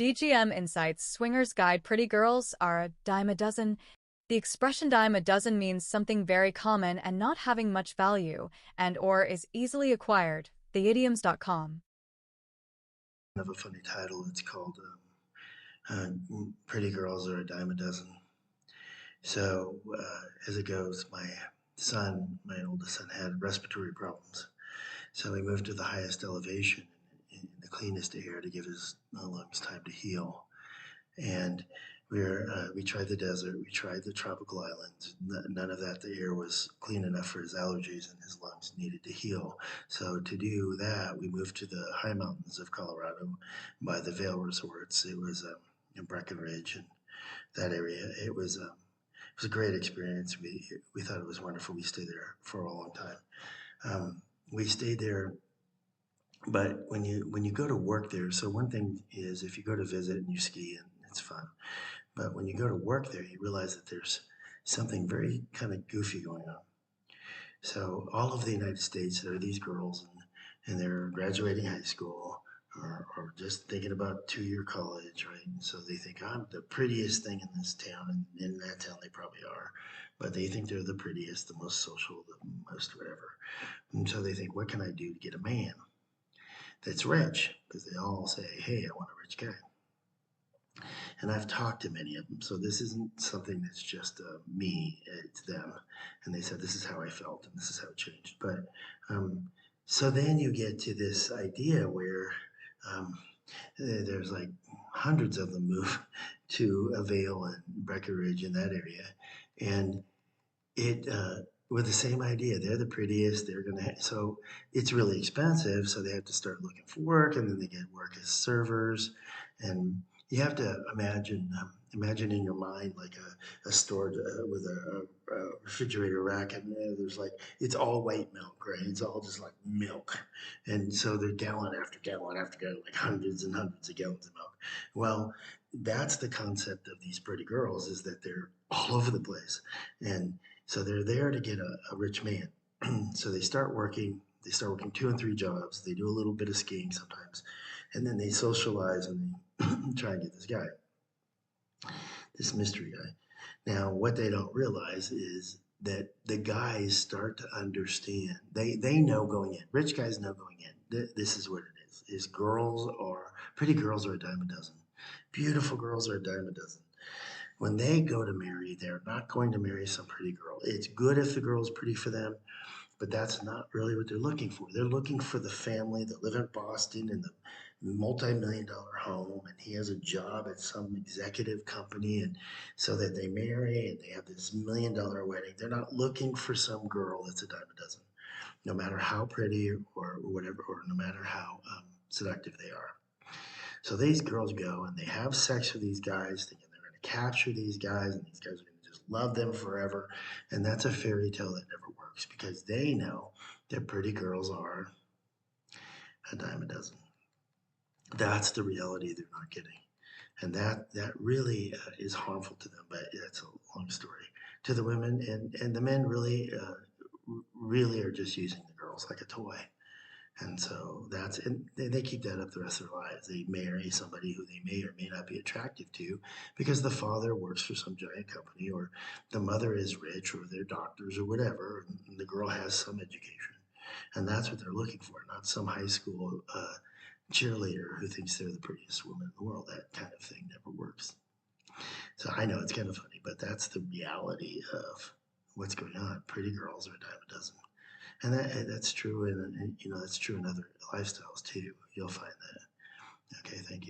DGM Insight Swingers guide pretty girls are a dime a dozen. The expression dime a dozen means something very common and not having much value, and or is easily acquired. Theidioms.com. Of a funny title. It's called Pretty Girls Are a Dime a Dozen. So, as it goes, my oldest son, had respiratory problems. So we moved to the highest elevation in the cleanest air to give his lungs time to heal. And we tried the desert, we tried the tropical islands. None of that, the air was clean enough for his allergies, and his lungs needed to heal. So to do that, we moved to the high mountains of Colorado by the Vail Resorts. It was in Breckenridge and that area. It was a great experience. We thought it was wonderful. We stayed there for a long time. We stayed there, but when you go to work there, so one thing is if you go to visit and you ski, and it's fun, but when you go to work there, you realize that there's something very kind of goofy going on. So all over the United States, there are these girls, and they're graduating high school, or just thinking about 2-year college, right? And so they think, I'm the prettiest thing in this town, and in that town they probably are, but they think they're the prettiest, the most social, the most whatever. And so they think, what can I do to get a man that's rich? Because they all say, hey, I want a rich guy. And I've talked to many of them, so this isn't something that's just me, it's them. And they said, this is how I felt, and this is how it changed. But so then you get to this idea where um, there's like hundreds of them move to Vail and Breckenridge in that area. And it with the same idea, they're the prettiest, they're gonna so it's really expensive, so they have to start looking for work, and then they get work as servers. And you have to imagine in your mind like a store with a refrigerator rack, and there's like it's all white milk, right? It's all just like milk. And so they're gallon after gallon after gallon, like hundreds and hundreds of gallons of milk. Well, that's the concept of these pretty girls, is that they're all over the place. And so they're there to get a rich man. So they start working 2 and 3 jobs. They do a little bit of skiing sometimes. And then they socialize, and they try and get this guy, this mystery guy. Now, what they don't realize is that the guys start to understand. They know going in. Rich guys know going in. This is what it is pretty girls are a dime a dozen. Beautiful girls are a dime a dozen. When they go to marry, they're not going to marry some pretty girl. It's good if the girl's pretty for them, but that's not really what they're looking for. They're looking for the family that live in Boston in the multi-million dollar home, and he has a job at some executive company, and so that they marry and they have this $1 million wedding. They're not looking for some girl that's a dime a dozen, no matter how pretty or whatever, or no matter how seductive they are. So these girls go and they have sex with these guys, thinking they're going to capture these guys, and these guys are going to just love them forever. And that's a fairy tale that never works, because they know that pretty girls are a dime a dozen. That's the reality they're not getting. And that really is harmful to them, but that's a long story. To the women, and the men really are just using the girls like a toy. And so and they keep that up the rest of their lives. They marry somebody who they may or may not be attractive to because the father works for some giant company, or the mother is rich, or they're doctors or whatever, and the girl has some education. And that's what they're looking for, not some high school cheerleader who thinks they're the prettiest woman in the world. That kind of thing never works. So I know it's kind of funny, but that's the reality of what's going on. Pretty girls are a dime a dozen. And that's true, and that's true in other lifestyles too. You'll find that. Okay, thank you.